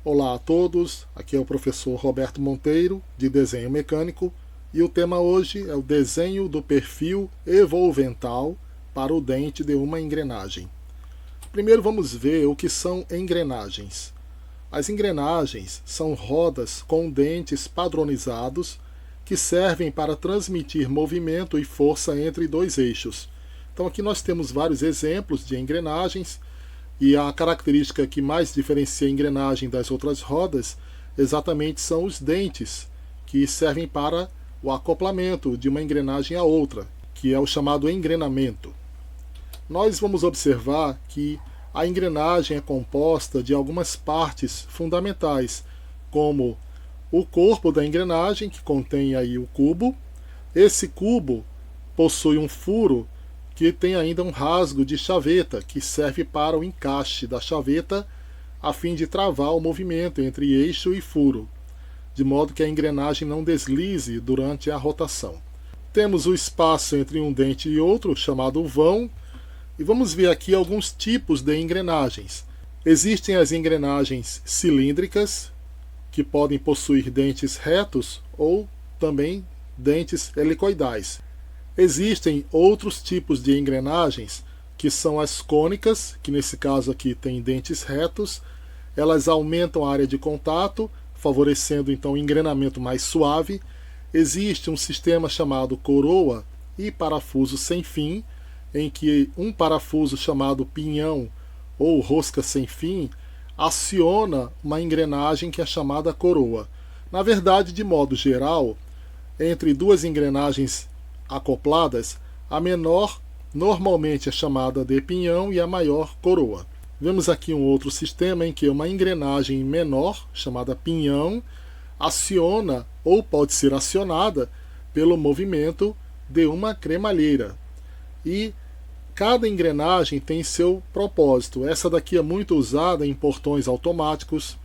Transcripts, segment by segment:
Olá a todos, aqui é o professor Roberto Monteiro, de Desenho Mecânico, e o tema hoje é o desenho do perfil evolvental para o dente de uma engrenagem. Primeiro vamos ver o que são engrenagens. As engrenagens são rodas com dentes padronizados que servem para transmitir movimento e força entre dois eixos. Então aqui nós temos vários exemplos de engrenagens, e a característica que mais diferencia a engrenagem das outras rodas exatamente são os dentes, que servem para o acoplamento de uma engrenagem à outra, que é o chamado engrenamento. Nós vamos observar que a engrenagem é composta de algumas partes fundamentais, como o corpo da engrenagem, que contém aí o cubo. Esse cubo possui um furo que tem ainda um rasgo de chaveta, que serve para o encaixe da chaveta a fim de travar o movimento entre eixo e furo, de modo que a engrenagem não deslize durante a rotação. Temos o espaço entre um dente e outro, chamado vão, e vamos ver aqui alguns tipos de engrenagens. Existem as engrenagens cilíndricas, que podem possuir dentes retos ou também dentes helicoidais. Existem outros tipos de engrenagens, que são as cônicas, que nesse caso aqui tem dentes retos. Elas aumentam a área de contato, favorecendo então um engrenamento mais suave. Existe um sistema chamado coroa e parafuso sem fim, em que um parafuso chamado pinhão ou rosca sem fim aciona uma engrenagem que é chamada coroa. Na verdade, de modo geral, entre duas engrenagens acopladas, a menor normalmente é chamada de pinhão e a maior coroa. Vemos aqui um outro sistema em que uma engrenagem menor, chamada pinhão, aciona ou pode ser acionada pelo movimento de uma cremalheira. E cada engrenagem tem seu propósito. Essa daqui é muito usada em portões automáticos,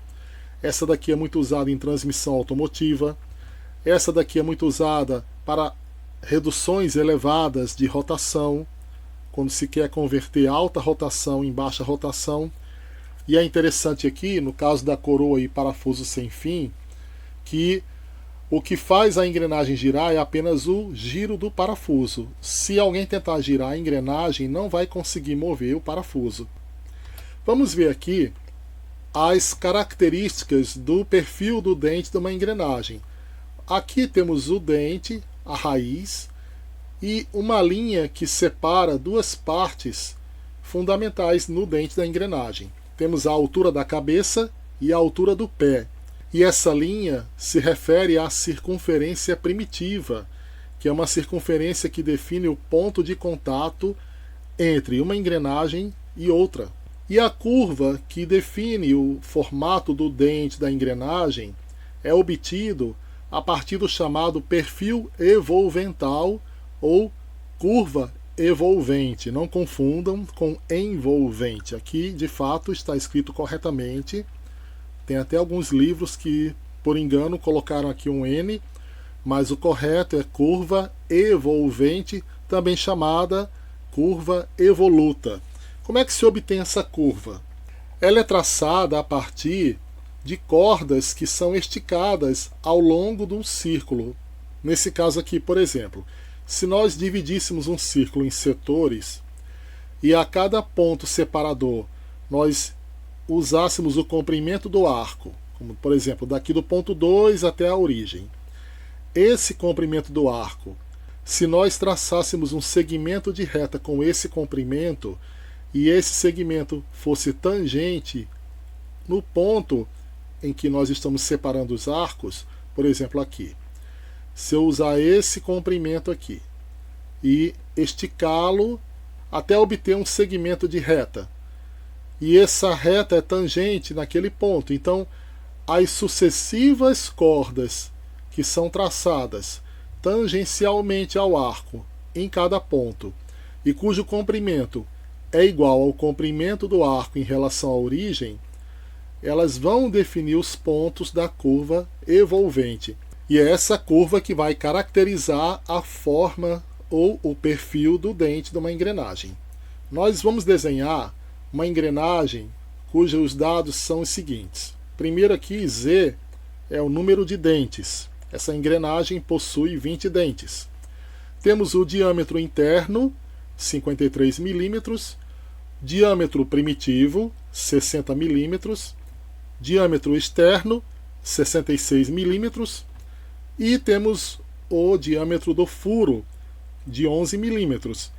essa daqui é muito usada em transmissão automotiva, essa daqui é muito usada para reduções elevadas de rotação, quando se quer converter alta rotação em baixa rotação. E é interessante aqui, no caso da coroa e parafuso sem fim, que o que faz a engrenagem girar é apenas o giro do parafuso. Se alguém tentar girar a engrenagem, não vai conseguir mover o parafuso. Vamos ver aqui as características do perfil do dente de uma engrenagem. Aqui temos o dente, a raiz, e uma linha que separa duas partes fundamentais no dente da engrenagem. Temos a altura da cabeça e a altura do pé. E essa linha se refere à circunferência primitiva, que é uma circunferência que define o ponto de contato entre uma engrenagem e outra. E a curva que define o formato do dente da engrenagem é obtido a partir do chamado perfil evolvental ou curva evolvente. Não confundam com envolvente. Aqui, de fato, está escrito corretamente. Tem até alguns livros que, por engano, colocaram aqui um N, mas o correto é curva evolvente, também chamada curva evoluta. Como é que se obtém essa curva? Ela é traçada a partir de cordas que são esticadas ao longo de um círculo. Nesse caso aqui, por exemplo, se nós dividíssemos um círculo em setores e a cada ponto separador nós usássemos o comprimento do arco, como por exemplo daqui do ponto 2 até a origem, esse comprimento do arco, se nós traçássemos um segmento de reta com esse comprimento e esse segmento fosse tangente no ponto em que nós estamos separando os arcos, por exemplo aqui, se eu usar esse comprimento aqui e esticá-lo até obter um segmento de reta, e essa reta é tangente naquele ponto, então as sucessivas cordas que são traçadas tangencialmente ao arco em cada ponto e cujo comprimento é igual ao comprimento do arco em relação à origem, elas vão definir os pontos da curva evolvente. E é essa curva que vai caracterizar a forma ou o perfil do dente de uma engrenagem. Nós vamos desenhar uma engrenagem cujos dados são os seguintes. Primeiro aqui, Z é o número de dentes. Essa engrenagem possui 20 dentes. Temos o diâmetro interno, 53 milímetros, diâmetro primitivo, 60 milímetros, diâmetro externo, 66 milímetros, e temos o diâmetro do furo, de 11 milímetros,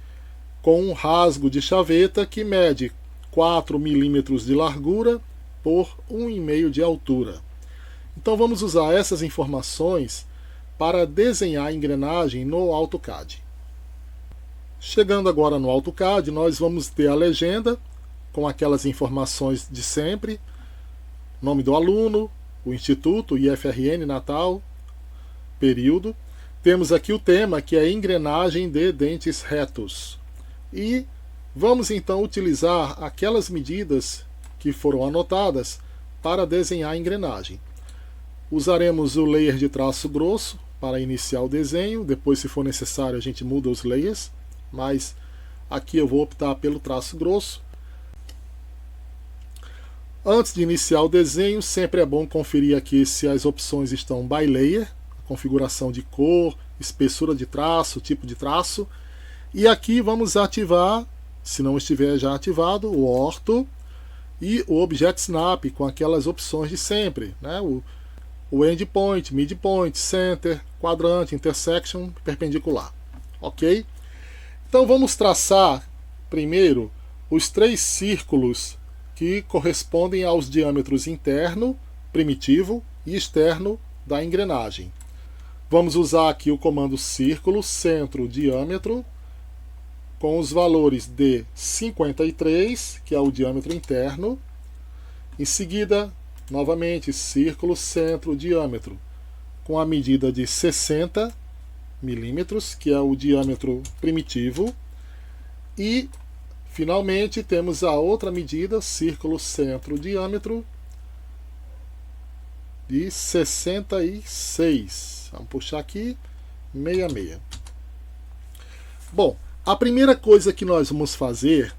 com um rasgo de chaveta que mede 4 milímetros de largura por 1,5 de altura. Então vamos usar essas informações para desenhar a engrenagem no AutoCAD. Chegando agora no AutoCAD, nós vamos ter a legenda com aquelas informações de sempre: nome do aluno, o instituto, IFRN, Natal, período. Temos aqui o tema, que é engrenagem de dentes retos. E vamos então utilizar aquelas medidas que foram anotadas para desenhar a engrenagem. Usaremos o layer de traço grosso para iniciar o desenho. Depois, se for necessário, a gente muda os layers, mas aqui eu vou optar pelo traço grosso. Antes de iniciar o desenho, sempre é bom conferir aqui se as opções estão by layer, configuração de cor, espessura de traço, tipo de traço. E aqui vamos ativar, se não estiver já ativado, o Ortho e o Object Snap, com aquelas opções de sempre, né? O Endpoint, Midpoint, Center, Quadrante, Intersection, Perpendicular. Ok? Então vamos traçar primeiro os 3 círculos que correspondem aos diâmetros interno, primitivo e externo da engrenagem. Vamos usar aqui o comando círculo, centro, diâmetro, com os valores de 53, que é o diâmetro interno. Em seguida, novamente, círculo, centro, diâmetro, com a medida de 60 milímetros, que é o diâmetro primitivo. E, finalmente, temos a outra medida, círculo, centro, diâmetro, de 66. Vamos puxar aqui, 66. Bom, a primeira coisa que nós vamos fazer,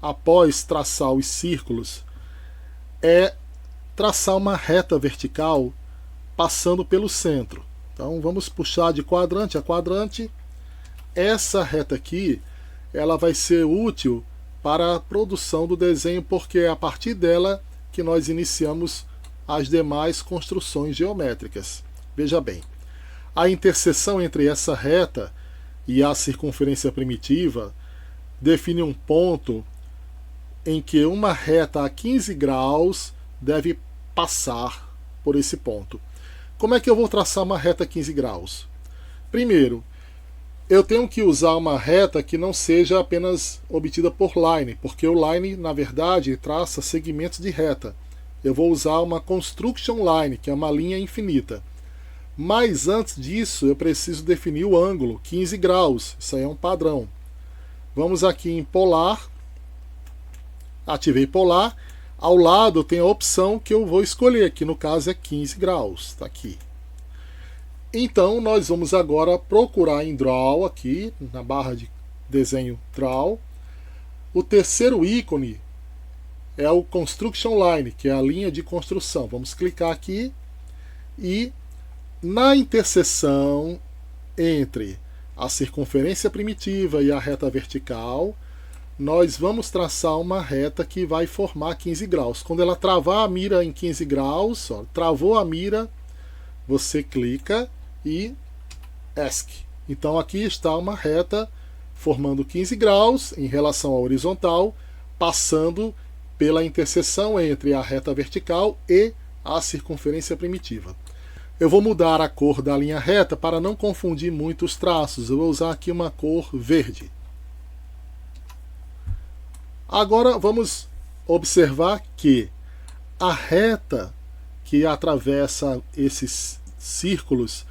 após traçar os círculos, é traçar uma reta vertical passando pelo centro. Então vamos puxar de quadrante a quadrante. Essa reta aqui, ela vai ser útil para a produção do desenho, porque é a partir dela que nós iniciamos as demais construções geométricas. Veja bem, a interseção entre essa reta e a circunferência primitiva define um ponto em que uma reta a 15 graus deve passar por esse ponto. Como é que eu vou traçar uma reta a 15 graus? Primeiro, eu tenho que usar uma reta que não seja apenas obtida por line, porque o line, na verdade, traça segmentos de reta. Eu vou usar uma construction line, que é uma linha infinita. Mas antes disso, eu preciso definir o ângulo, 15 graus. Isso aí é um padrão. Vamos aqui em polar. Ativei polar. Ao lado tem a opção que eu vou escolher, que no caso é 15 graus. Está aqui. Então, nós vamos agora procurar em Draw, aqui, na barra de desenho Draw. O terceiro ícone é o Construction Line, que é a linha de construção. Vamos clicar aqui e na interseção entre a circunferência primitiva e a reta vertical, nós vamos traçar uma reta que vai formar 15 graus. Quando ela travar a mira em 15 graus, ó, travou a mira, você clica e ESC. Então aqui está uma reta formando 15 graus em relação à horizontal, passando pela interseção entre a reta vertical e a circunferência primitiva. Eu vou mudar a cor da linha reta para não confundir muito os traços. Eu vou usar aqui uma cor verde. Agora vamos observar que a reta que atravessa esses círculos,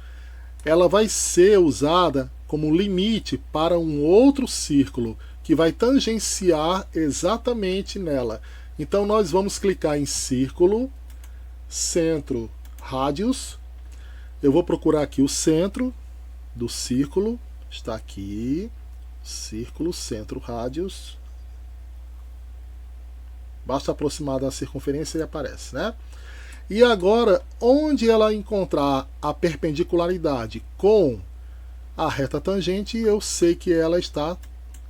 ela vai ser usada como limite para um outro círculo que vai tangenciar exatamente nela. Então nós vamos clicar em círculo, centro, rádius. Eu vou procurar aqui o centro do círculo, está aqui, círculo, centro, rádius. Basta aproximar da circunferência e aparece, né? E agora, onde ela encontrar a perpendicularidade com a reta tangente, eu sei que ela está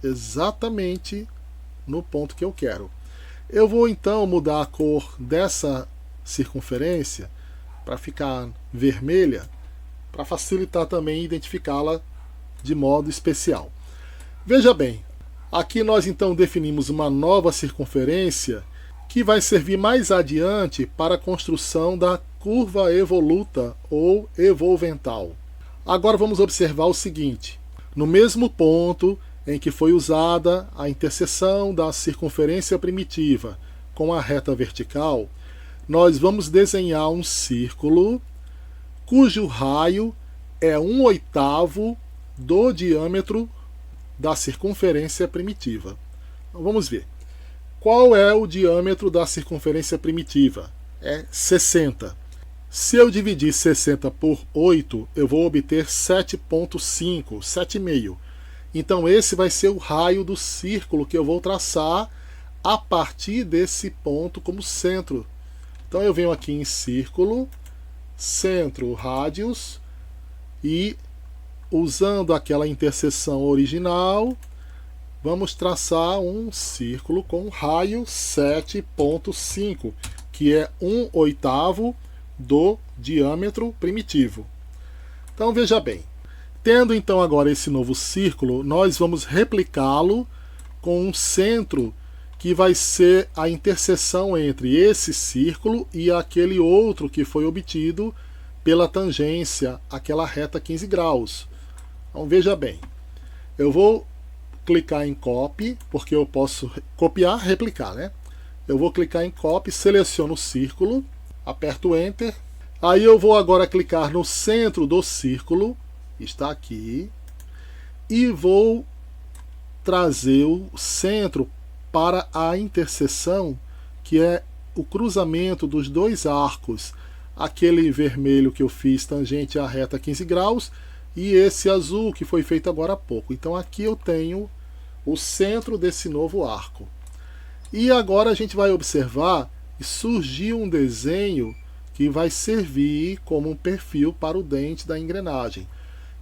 exatamente no ponto que eu quero. Eu vou então mudar a cor dessa circunferência para ficar vermelha, para facilitar também identificá-la de modo especial. Veja bem, aqui nós então definimos uma nova circunferência que vai servir mais adiante para a construção da curva evoluta ou evolvental. Agora vamos observar o seguinte: no mesmo ponto em que foi usada a interseção da circunferência primitiva com a reta vertical, nós vamos desenhar um círculo cujo raio é 1/8 do diâmetro da circunferência primitiva. Então, vamos ver. Qual é o diâmetro da circunferência primitiva? É 60. Se eu dividir 60 por 8, eu vou obter 7,5, 7,5. Então esse vai ser o raio do círculo que eu vou traçar a partir desse ponto como centro. Então eu venho aqui em círculo, centro, rádios, e usando aquela interseção original, vamos traçar um círculo com raio 7,5, que é 1/8 do diâmetro primitivo. Então veja bem, tendo então agora esse novo círculo, nós vamos replicá-lo com um centro que vai ser a interseção entre esse círculo e aquele outro que foi obtido pela tangência, aquela reta 15 graus. Então veja bem, eu vou clicar em copy, porque eu posso copiar, replicar, né? Eu vou clicar em copy, seleciono o círculo, aperto Enter. Aí eu vou agora clicar no centro do círculo, está aqui, e vou trazer o centro para a interseção, que é o cruzamento dos dois arcos, aquele vermelho que eu fiz tangente à reta 15 graus e esse azul que foi feito agora há pouco. Então aqui eu tenho o centro desse novo arco. E agora a gente vai observar que surgiu um desenho que vai servir como um perfil para o dente da engrenagem.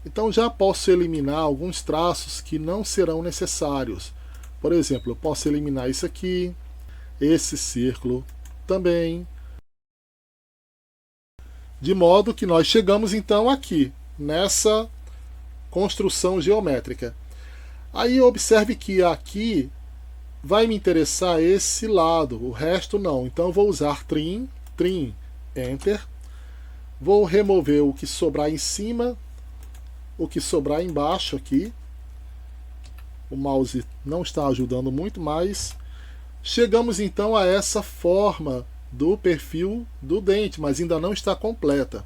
Então já posso eliminar alguns traços que não serão necessários. Por exemplo, eu posso eliminar isso aqui, esse círculo também. De modo que nós chegamos então aqui, nessa construção geométrica. Aí observe que aqui vai me interessar esse lado, o resto não. Então eu vou usar Trim, Enter. Vou remover o que sobrar em cima, o que sobrar embaixo aqui. O mouse não está ajudando muito, mas chegamos então a essa forma do perfil do dente, mas ainda não está completa.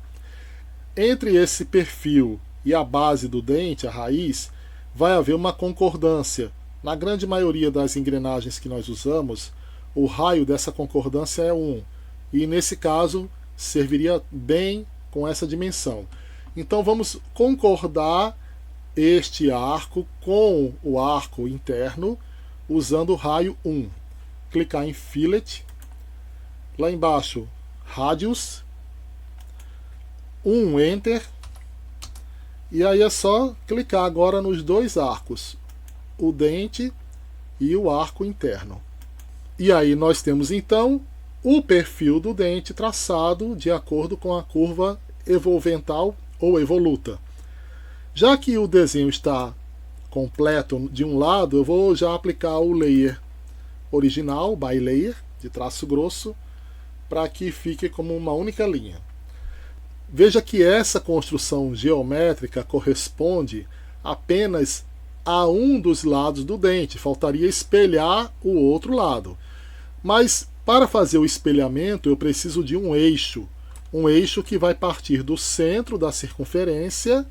Entre esse perfil e a base do dente, a raiz, vai haver uma concordância. Na grande maioria das engrenagens que nós usamos, o raio dessa concordância é 1. E nesse caso, serviria bem com essa dimensão. Então vamos concordar este arco com o arco interno usando o raio 1. Clicar em Fillet. Lá embaixo, Radius. 1, Enter. E aí é só clicar agora nos dois arcos, o dente e o arco interno. E aí nós temos então o perfil do dente traçado de acordo com a curva evolvental ou evoluta. Já que o desenho está completo de um lado, eu vou já aplicar o layer original, by layer, de traço grosso, para que fique como uma única linha. Veja que essa construção geométrica corresponde apenas a um dos lados do dente, faltaria espelhar o outro lado. Mas para fazer o espelhamento eu preciso de um eixo que vai partir do centro da circunferência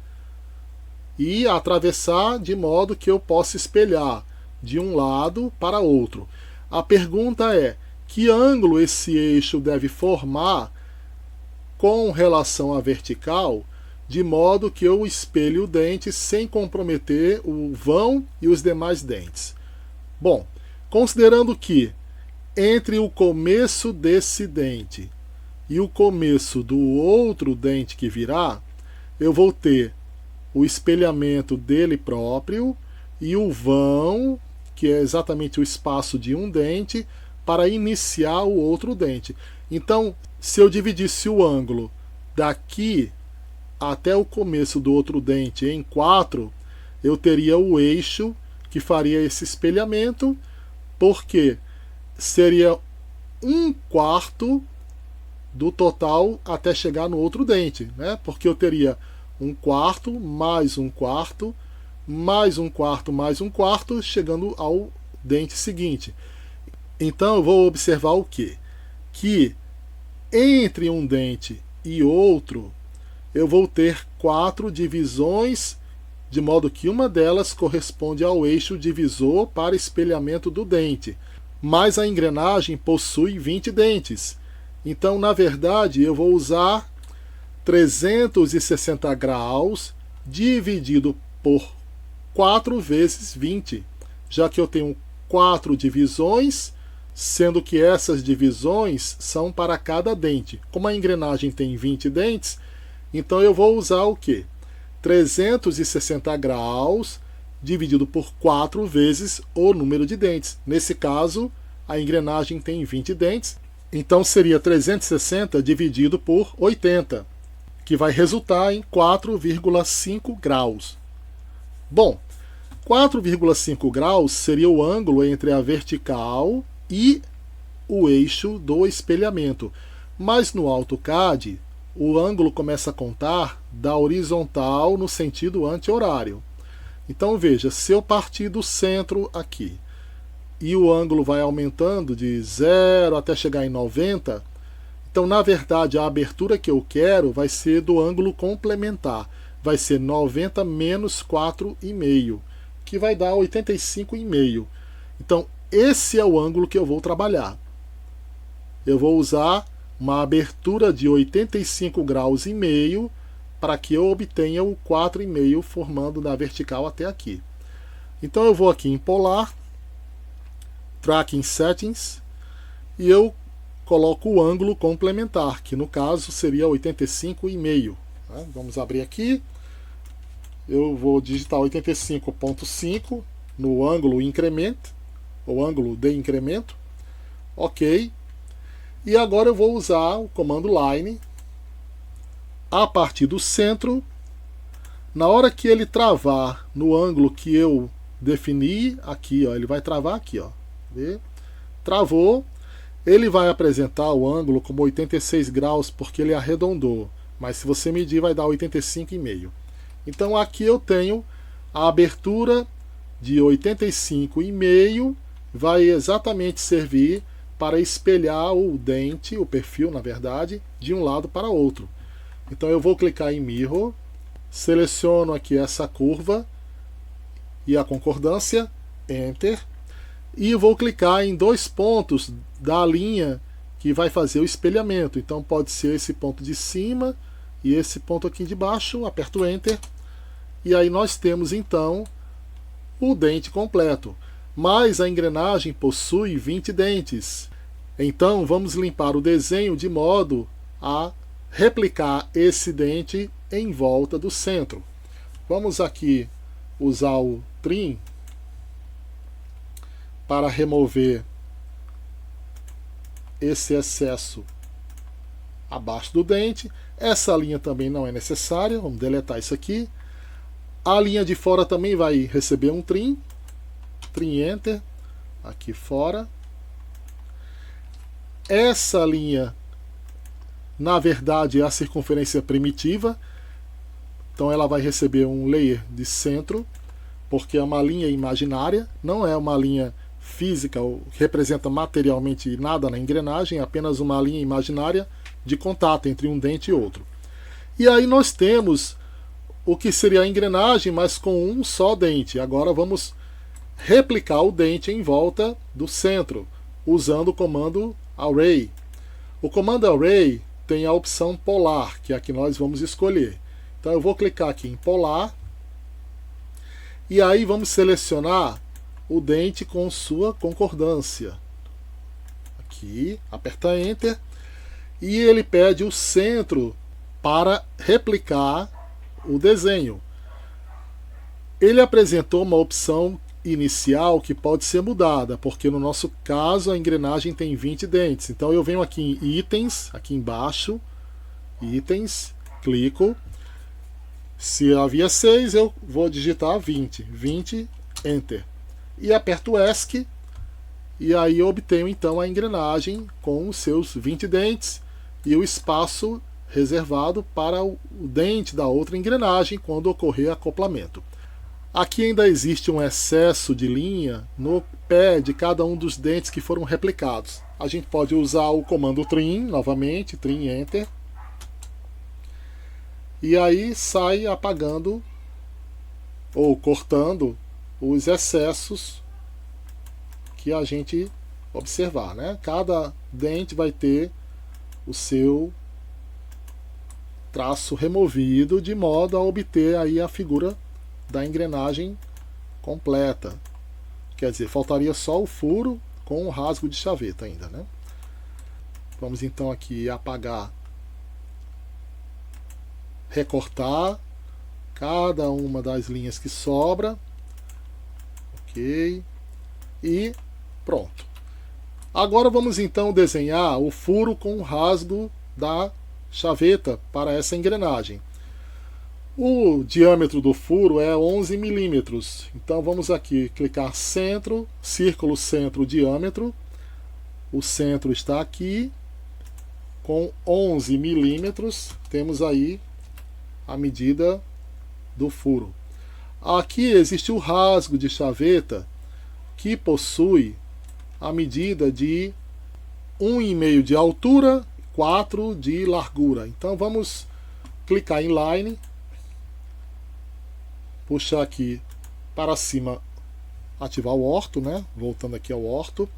e atravessar de modo que eu possa espelhar de um lado para outro. A pergunta é: que ângulo esse eixo deve formar com relação à vertical, de modo que eu espelhe o dente sem comprometer o vão e os demais dentes? Bom, considerando que entre o começo desse dente e o começo do outro dente que virá, eu vou ter o espelhamento dele próprio e o vão, que é exatamente o espaço de um dente, para iniciar o outro dente. Então, se eu dividisse o ângulo daqui até o começo do outro dente em 4, eu teria o eixo que faria esse espelhamento, porque seria 1/4 do total até chegar no outro dente, né? Porque eu teria 1/4 mais 1/4 mais 1/4 mais 1/4, chegando ao dente seguinte. Então eu vou observar o quê? Que entre um dente e outro eu vou ter 4 divisões, de modo que uma delas corresponde ao eixo divisor para espelhamento do dente. Mas a engrenagem possui 20 dentes. Então, na verdade, eu vou usar 360 graus dividido por 4 vezes 20, já que eu tenho 4 divisões, sendo que essas divisões são para cada dente. Como a engrenagem tem 20 dentes, então eu vou usar o quê? 360 graus dividido por 4 vezes o número de dentes. Nesse caso, a engrenagem tem 20 dentes, então seria 360 dividido por 80, que vai resultar em 4,5 graus. Bom, 4,5 graus seria o ângulo entre a vertical e o eixo do espelhamento. Mas no AutoCAD, o ângulo começa a contar da horizontal no sentido anti-horário. Então veja, se eu partir do centro aqui, e o ângulo vai aumentando de 0 até chegar em 90, então na verdade a abertura que eu quero vai ser do ângulo complementar. Vai ser 90 menos 4,5, que vai dar 85,5. Então esse é o ângulo que eu vou trabalhar. Eu vou usar uma abertura de 85 graus e meio para que eu obtenha o 4,5 formando na vertical até aqui. Então eu vou aqui em Polar, Tracking Settings, e eu coloco o ângulo complementar, que no caso seria 85,5. Vamos abrir aqui. Eu vou digitar 85,5 no ângulo incremento, ou ângulo de incremento. Ok. E agora eu vou usar o comando Line a partir do centro. Na hora que ele travar no ângulo que eu defini, aqui, ó, ele vai travar aqui, ó. Vê? Travou. Ele vai apresentar o ângulo como 86 graus porque ele arredondou, mas se você medir vai dar 85,5. Então aqui eu tenho a abertura de 85,5, vai exatamente servir para espelhar o dente, o perfil na verdade, de um lado para outro. Então eu vou clicar em Mirror, seleciono aqui essa curva e a concordância, Enter, e vou clicar em 2 pontos da linha que vai fazer o espelhamento. Então pode ser esse ponto de cima e esse ponto aqui de baixo, aperto Enter, e aí nós temos então o dente completo. Mas a engrenagem possui 20 dentes. Então vamos limpar o desenho de modo a replicar esse dente em volta do centro. Vamos aqui usar o Trim para remover esse excesso abaixo do dente. Essa linha também não é necessária, vamos deletar isso aqui. A linha de fora também vai receber um Trim, Trim Enter, aqui fora. Essa linha, na verdade, é a circunferência primitiva, então ela vai receber um layer de centro, porque é uma linha imaginária, não é uma linha física, que representa materialmente nada na engrenagem, é apenas uma linha imaginária de contato entre um dente e outro. E aí nós temos o que seria a engrenagem, mas com um só dente. Agora vamos replicar o dente em volta do centro, usando o comando Array. O comando Array tem a opção Polar, que é a que nós vamos escolher. Então eu vou clicar aqui em Polar, e aí vamos selecionar o dente com sua concordância. Aqui, aperta Enter. e ele pede o centro para replicar o desenho. Ele apresentou uma opção inicial que pode ser mudada, porque no nosso caso a engrenagem tem 20 dentes. Então eu venho aqui em itens, aqui embaixo, itens, clico. Se havia 6, eu vou digitar 20, Enter. E aperto ESC, e aí eu obtenho então a engrenagem com os seus 20 dentes e o espaço reservado para o dente da outra engrenagem quando ocorrer acoplamento. Aqui ainda existe um excesso de linha no pé de cada um dos dentes que foram replicados. A gente pode usar o comando trim, novamente, trim Enter. E aí sai apagando ou cortando os excessos que a gente observar, né? Cada dente vai ter o seu traço removido de modo a obter aí a figura da engrenagem completa. Quer dizer, faltaria só o furo com o rasgo de chaveta ainda, né? Vamos então aqui apagar, recortar cada uma das linhas que sobra. Ok. E pronto. Agora vamos então desenhar o furo com o rasgo da chaveta para essa engrenagem. O diâmetro do furo é 11 milímetros. Então vamos aqui clicar centro, círculo centro, diâmetro. O centro está aqui com 11 milímetros. Temos aí a medida do furo. Aqui existe o rasgo de chaveta que possui a medida de 1,5 de altura, 4 de largura. Então vamos clicar em Line, puxar aqui para cima, ativar o orto, né? Voltando aqui ao orto,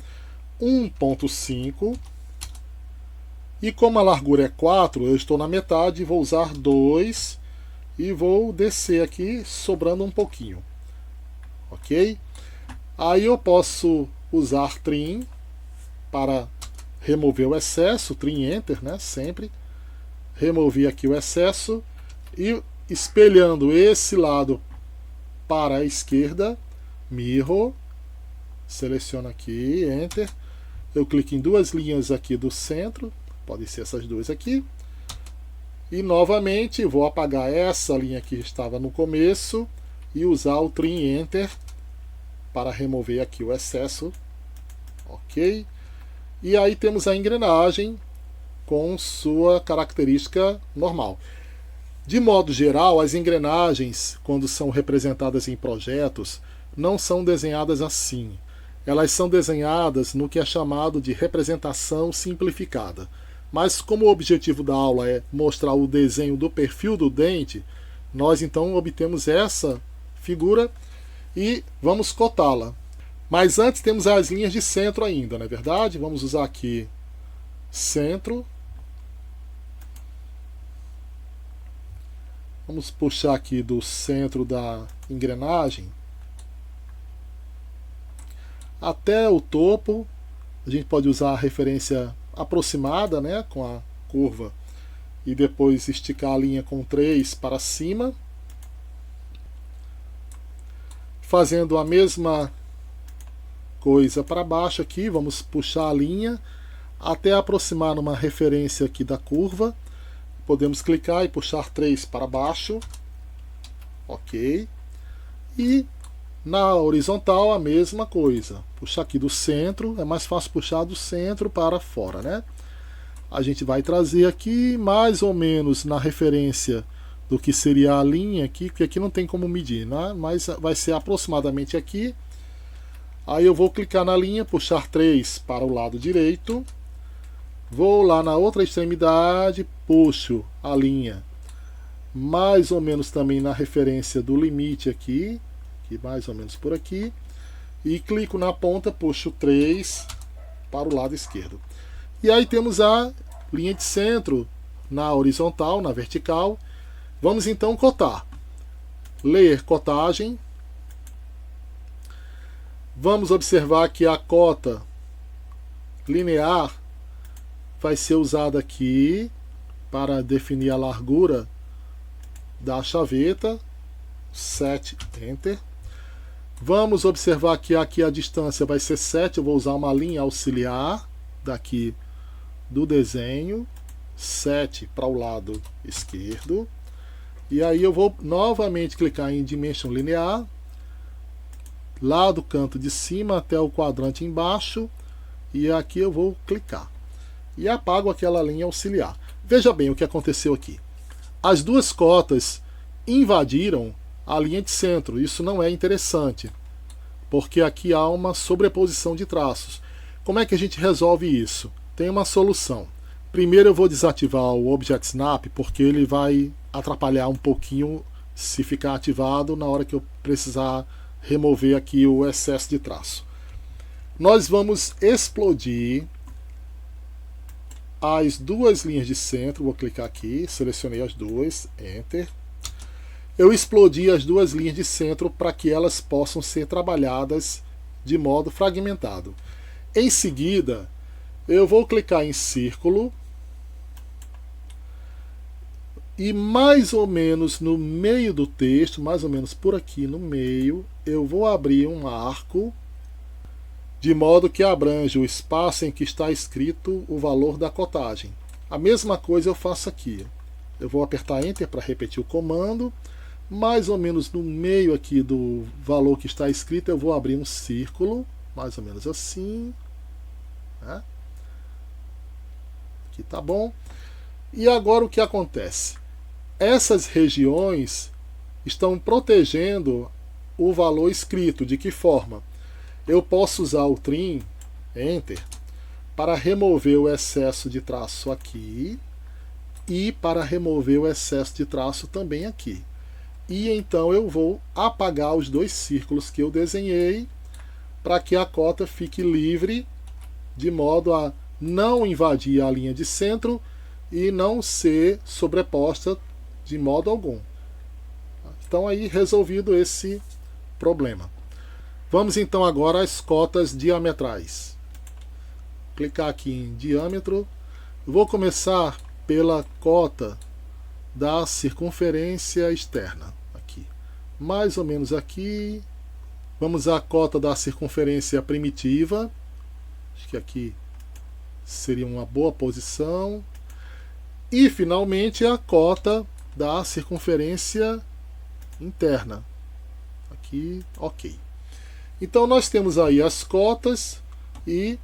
1,5. E como a largura é 4, eu estou na metade, vou usar 2 e vou descer aqui, sobrando um pouquinho. Ok? Aí eu posso usar trim para remover o excesso, trim Enter, né? Sempre. Removi aqui o excesso e espelhando esse lado para a esquerda, Mirror, seleciono aqui, Enter. Eu clico em duas linhas aqui do centro, podem ser essas duas aqui. E novamente vou apagar essa linha que estava no começo e usar o trim Enter para remover aqui o excesso. Ok? E aí temos a engrenagem com sua característica normal. De modo geral, as engrenagens, quando são representadas em projetos, não são desenhadas assim. Elas são desenhadas no que é chamado de representação simplificada. Mas como o objetivo da aula é mostrar o desenho do perfil do dente, nós então obtemos essa figura e vamos cotá-la. Mas antes temos as linhas de centro ainda, não é verdade? Vamos usar aqui centro. Vamos puxar aqui do centro da engrenagem até o topo. A gente pode usar a referência aproximada, né, com a curva, e depois esticar a linha com 3 para cima. Fazendo a mesma coisa para baixo aqui, vamos puxar a linha até aproximar numa referência aqui da curva. Podemos clicar e puxar 3 para baixo. Ok. E na horizontal a mesma coisa. Puxar aqui do centro, é mais fácil puxar do centro para fora, né? A gente vai trazer aqui mais ou menos na referência do que seria a linha aqui, porque aqui não tem como medir, né? Mas vai ser aproximadamente aqui. Aí eu vou clicar na linha, puxar 3 para o lado direito. Vou lá na outra extremidade, puxo a linha mais ou menos também na referência do limite aqui, mais ou menos por aqui, e clico na ponta, puxo 3 para o lado esquerdo. E aí temos a linha de centro na horizontal, na vertical. Vamos então cotar. Ler cotagem. Vamos observar que a cota linear vai ser usada aqui para definir a largura da chaveta. 7, Enter. Vamos observar que aqui a distância vai ser 7, eu vou usar uma linha auxiliar daqui do desenho, 7 para o lado esquerdo. E aí eu vou novamente clicar em Dimension Linear, lá do canto de cima até o quadrante embaixo, e aqui eu vou clicar. E apago aquela linha auxiliar. Veja bem o que aconteceu aqui. As duas cotas invadiram a linha de centro. Isso não é interessante, porque aqui há uma sobreposição de traços. Como é que a gente resolve isso? Tem uma solução. Primeiro eu vou desativar o Object Snap, porque ele vai atrapalhar um pouquinho se ficar ativado na hora que eu precisar remover aqui o excesso de traço. Nós vamos explodir as duas linhas de centro. Vou clicar aqui, selecionei as duas, Enter. Eu explodi as duas linhas de centro para que elas possam ser trabalhadas de modo fragmentado. Em seguida, eu vou clicar em círculo e mais ou menos no meio do texto, mais ou menos por aqui no meio, eu vou abrir um arco de modo que abrange o espaço em que está escrito o valor da cotagem. A mesma coisa eu faço aqui. Eu vou apertar Enter para repetir o comando. Mais ou menos no meio aqui do valor que está escrito, eu vou abrir um círculo, mais ou menos assim, né? Aqui tá bom. E agora o que acontece? Essas regiões estão protegendo o valor escrito. De que forma? Eu posso usar o Trim, Enter, para remover o excesso de traço aqui e para remover o excesso de traço também aqui. E então eu vou apagar os dois círculos que eu desenhei para que a cota fique livre, de modo a não invadir a linha de centro e não ser sobreposta de modo algum. Então aí resolvido esse problema. Vamos então agora às cotas diametrais. Clicar aqui em diâmetro. Vou começar pela cota da circunferência externa. Aqui. Mais ou menos aqui. Vamos à cota da circunferência primitiva. Acho que aqui seria uma boa posição. E finalmente a cota da circunferência interna. Aqui, ok. Então nós temos aí as cotas e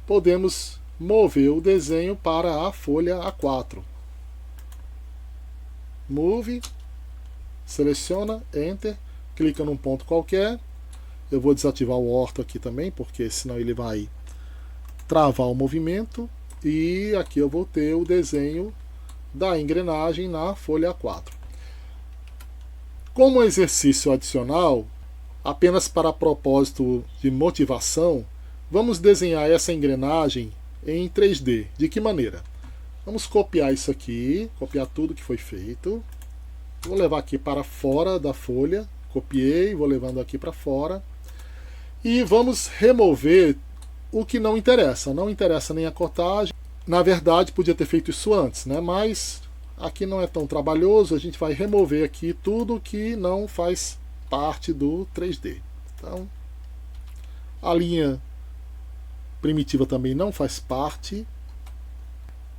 podemos mover o desenho para a folha A4. Move, seleciona, Enter, clica num ponto qualquer. Eu vou desativar o orto aqui também, porque senão ele vai travar o movimento. E aqui eu vou ter o desenho da engrenagem na folha A4. Como exercício adicional, apenas para propósito de motivação, vamos desenhar essa engrenagem em 3D. De que maneira? Vamos copiar isso aqui, copiar tudo que foi feito. Vou levar aqui para fora da folha. Copiei, vou levando aqui para fora. E vamos remover o que não interessa. Não interessa nem a cotagem. Na verdade, podia ter feito isso antes, né? Mas aqui não é tão trabalhoso. A gente vai remover aqui tudo que não faz parte do 3D. Então, a linha primitiva também não faz parte.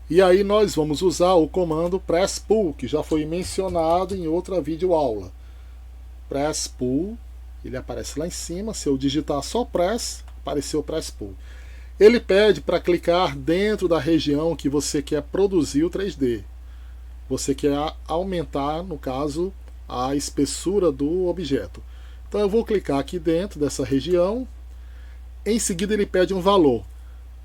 E aí nós vamos usar o comando Press Pull, que já foi mencionado em outra videoaula. Press Pull, ele aparece lá em cima. Se eu digitar só Press, apareceu Press Pull. Ele pede para clicar dentro da região que você quer produzir o 3D. Você quer aumentar, no caso, a espessura do objeto. Então eu vou clicar aqui dentro dessa região. Em seguida ele pede um valor.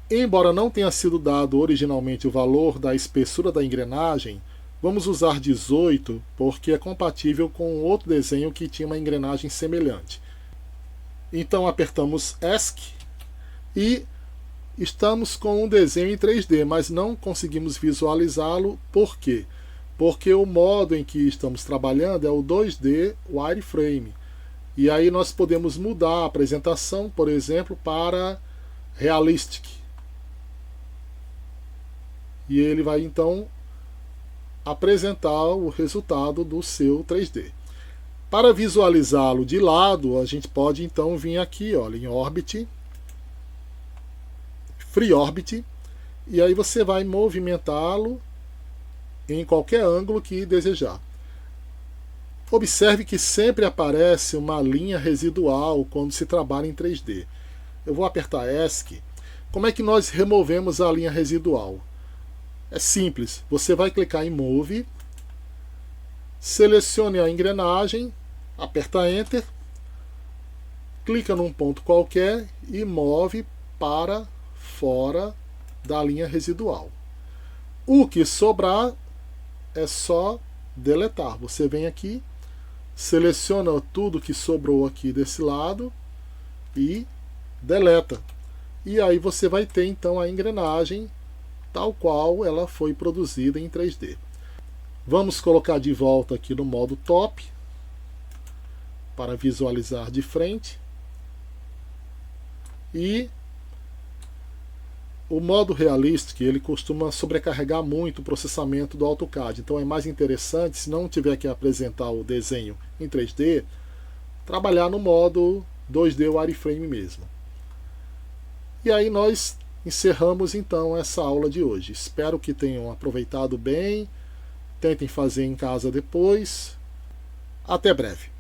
Embora não tenha sido dado originalmente o valor da espessura da engrenagem, vamos usar 18 porque é compatível com outro desenho que tinha uma engrenagem semelhante. Então apertamos ESC e estamos com um desenho em 3D, mas não conseguimos visualizá-lo. Por quê? Porque o modo em que estamos trabalhando é o 2D Wireframe. E aí nós podemos mudar a apresentação, por exemplo, para Realistic. e ele vai então apresentar o resultado do seu 3D. Para visualizá-lo de lado, a gente pode então vir aqui, olha, em Orbit, Free Orbit, e aí você vai movimentá-lo em qualquer ângulo que desejar. Observe que sempre aparece uma linha residual quando se trabalha em 3D. Eu vou apertar ESC. Como é que nós removemos a linha residual? É simples, você vai clicar em Move, selecione a engrenagem, aperta Enter, clica num ponto qualquer e move para fora da linha residual. O que sobrar é só deletar. Você vem aqui, seleciona tudo que sobrou aqui desse lado e deleta. E aí você vai ter então a engrenagem tal qual ela foi produzida em 3D. Vamos colocar de volta aqui no modo top para visualizar de frente. E o modo Realistic, ele costuma sobrecarregar muito o processamento do AutoCAD. Então é mais interessante, se não tiver que apresentar o desenho em 3D, trabalhar no modo 2D Wireframe mesmo. E aí nós encerramos então essa aula de hoje. Espero que tenham aproveitado bem. Tentem fazer em casa depois. Até breve.